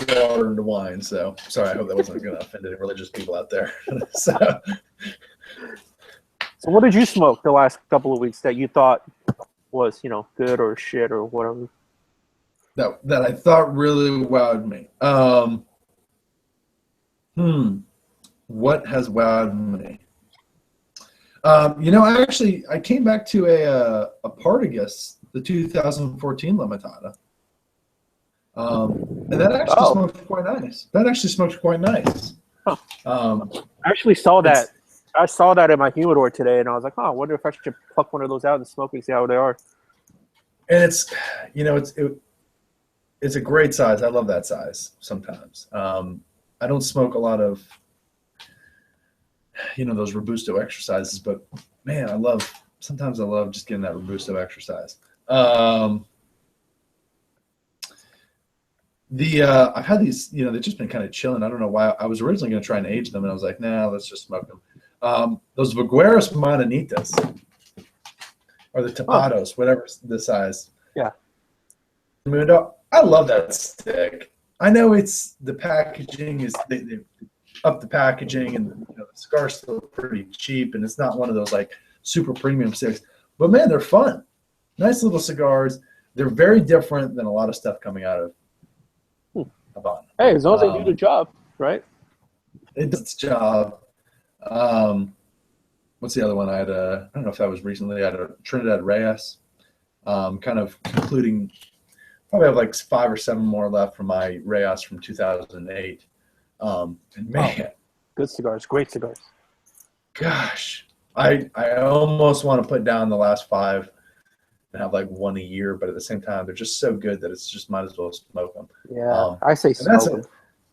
Speaker 1: water into wine. So sorry, I hope that wasn't going to offend any religious people out there. So
Speaker 2: what did you smoke the last couple of weeks that you thought was, good or shit or whatever?
Speaker 1: That I thought really wowed me. What has wowed me? I came back to a Partagas, the 2014 Limitada. And that actually smoked quite nice.
Speaker 2: Huh. I actually saw that. I saw that in my humidor today, and I was like, I wonder if I should pluck one of those out and smoke and see how they are.
Speaker 1: And it's a great size. I love that size sometimes. I don't smoke a lot of, those Robusto exercises, but man, sometimes I love just getting that Robusto exercise. I've had these, they've just been kind of chilling. I don't know why. I was originally going to try and age them, and I was like, nah, let's just smoke them. Those Vigueras Mananitas, or the Tapados, whatever the size.
Speaker 2: Yeah.
Speaker 1: Mundo, I love that stick. I know it's the packaging is they up the packaging, and the cigar's still pretty cheap, and it's not one of those like super premium sticks. But man, they're fun. Nice little cigars. They're very different than a lot of stuff coming out of Havana.
Speaker 2: Hey, as long as they do the job, right?
Speaker 1: It does its job. What's the other one? I don't know if that was recently. I had a Trinidad Reyes. Kind of concluding. Probably have like 5 or 7 more left from my Reyes from 2008. And man,
Speaker 2: good cigars, great cigars.
Speaker 1: Gosh, I almost want to put down the last 5 and have like one a year, but at the same time, they're just so good that it's just might as well smoke them.
Speaker 2: Yeah, I say smoke them.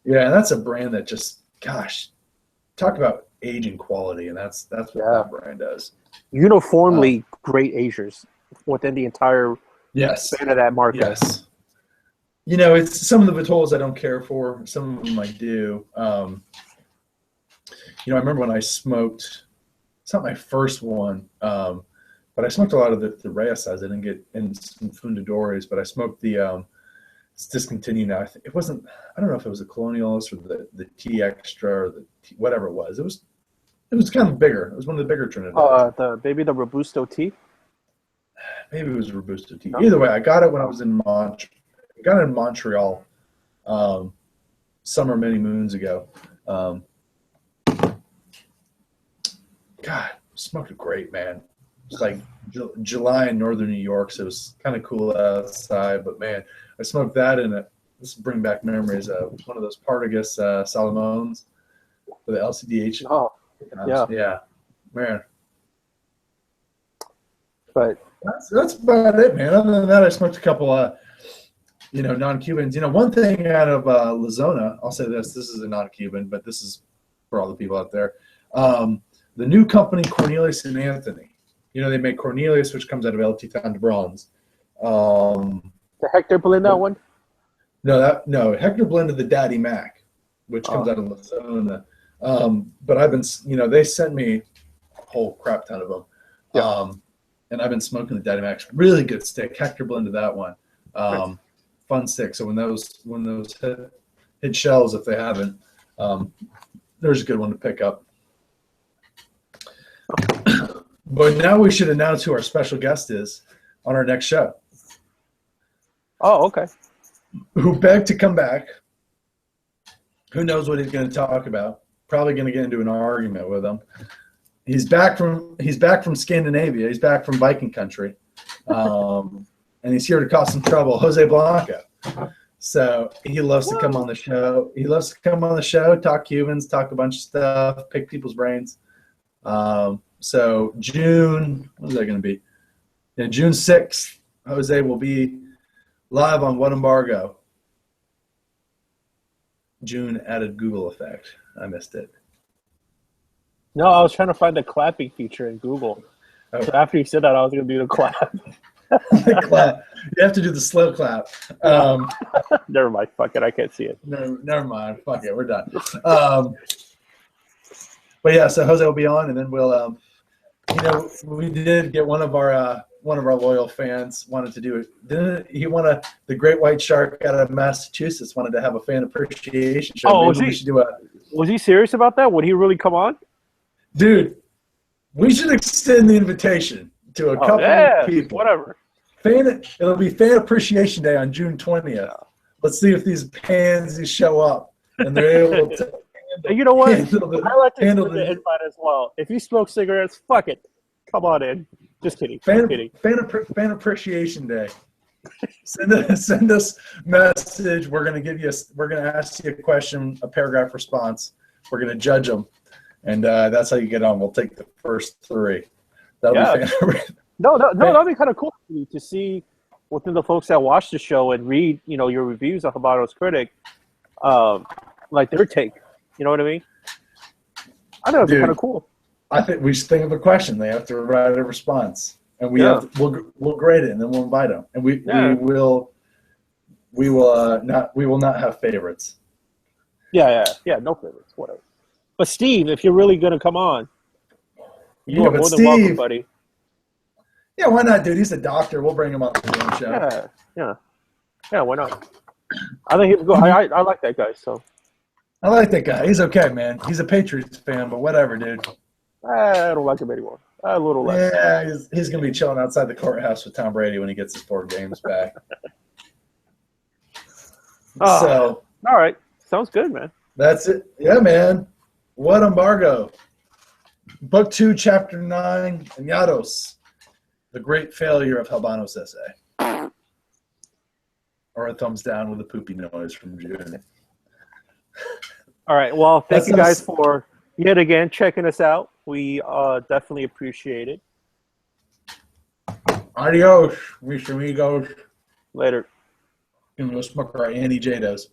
Speaker 1: And that's a brand that just, gosh, talk about aging quality, and that's what that brand does.
Speaker 2: Uniformly great agers within the entire span of that market.
Speaker 1: Yes. It's some of the Vitolas I don't care for. Some of them I do. I remember when I smoked, it's not my first one, but I smoked a lot of the Reyes size. I didn't get in some Fundadores, but I smoked the, it's discontinued now. It wasn't, I don't know if it was the Colonials or the T Extra or the T, whatever it was. It was kind of bigger. It was one of the bigger Trinidad.
Speaker 2: Maybe the Robusto T?
Speaker 1: Maybe it was a Robusto T. Either way, I got it when I was in Montreal summer many moons ago. God, smoked it great, man. It's like July in northern New York, so it was kind of cool outside. But man, I smoked that in this will bring back memories of one of those Partagas Salomones for the LCDH.
Speaker 2: Oh, yeah.
Speaker 1: Yeah, man.
Speaker 2: But
Speaker 1: that's about it, man. Other than that, I smoked a couple non-Cubans. One thing out of La Zona, I'll say this is a non-Cuban, but this is for all the people out there. The new company, Cornelius and Anthony. They make Cornelius, which comes out of El Titan de Bronze.
Speaker 2: The Hector blend one?
Speaker 1: No, Hector blended the Daddy Mac, which comes out of La Zona. But I've been, they sent me a whole crap ton of them.
Speaker 2: Yeah.
Speaker 1: And I've been smoking the Daddy Mac's. Really good stick. Hector blended that one. Fun stick. So when those hit shelves, if they haven't, there's a good one to pick up. But now we should announce who our special guest is on our next show.
Speaker 2: Oh, okay.
Speaker 1: Who begged to come back. Who knows what he's going to talk about? Probably going to get into an argument with him. He's back from Scandinavia. He's back from Viking country, and he's here to cause some trouble. Jose Blanco. So he loves to come on the show. He loves to come on the show, talk Cubans, talk a bunch of stuff, pick people's brains. So June, what is that going to be? Yeah, June 6th, Jose will be live on What Embargo. June added Google effect. I missed it.
Speaker 2: No, I was trying to find the clapping feature in Google. Oh. So after you said that, I was going to do the clap.
Speaker 1: The clap. You have to do the slow clap.
Speaker 2: Never mind. Fuck it. I can't see it.
Speaker 1: Never mind. Fuck it. We're done. But yeah, so Jose will be on, and then we'll, we did get one of our loyal fans wanted to do it. Didn't he want the Great White Shark out of Massachusetts wanted to have a fan appreciation show.
Speaker 2: Oh, was he serious about that? Would he really come on?
Speaker 1: Dude, we should extend the invitation to a couple of people.
Speaker 2: Whatever.
Speaker 1: It'll be Fan Appreciation Day on June 20th. Let's see if these pansies show up and they're able to.
Speaker 2: You know what? I like to handle the invite as well. If you smoke cigarettes, fuck it. Come on in. Just kidding.
Speaker 1: Fan Appreciation Day. Send us message. We're gonna ask you a question, a paragraph response. We're gonna judge them, and that's how you get on. We'll take the first 3. That'll be fan.
Speaker 2: No, that'd be kind of cool to see within the folks that watch the show and read, your reviews of Habanos Critic, like their take. You know what I mean? I know it'd be kind of cool.
Speaker 1: I think we should think of a question. They have to write a response, and we'll grade it, and then we'll invite them, and we will not have favorites.
Speaker 2: Yeah, no favorites, whatever. But Steve, if you're really gonna come on, you are more than welcome, buddy.
Speaker 1: Yeah, why not, dude? He's a doctor. We'll bring him on the show.
Speaker 2: Yeah. Why not? I think he's good. I like that guy. So.
Speaker 1: I like that guy. He's okay, man. He's a Patriots fan, but whatever, dude.
Speaker 2: I don't like him anymore. A little less.
Speaker 1: Yeah, he's going to be chilling outside the courthouse with Tom Brady when he gets his 4 games back.
Speaker 2: So, all right. Sounds good, man.
Speaker 1: That's it. Yeah, man. What Embargo? Book 2, Chapter 9, Añejados. The Great Failure of Habanos SA. Or a thumbs down with a poopy noise from June.
Speaker 2: All right. Well, thank you guys for yet again checking us out. We definitely appreciate it.
Speaker 1: Adios, mis amigos.
Speaker 2: Later.
Speaker 1: Gonna go smoke our Annie Jados.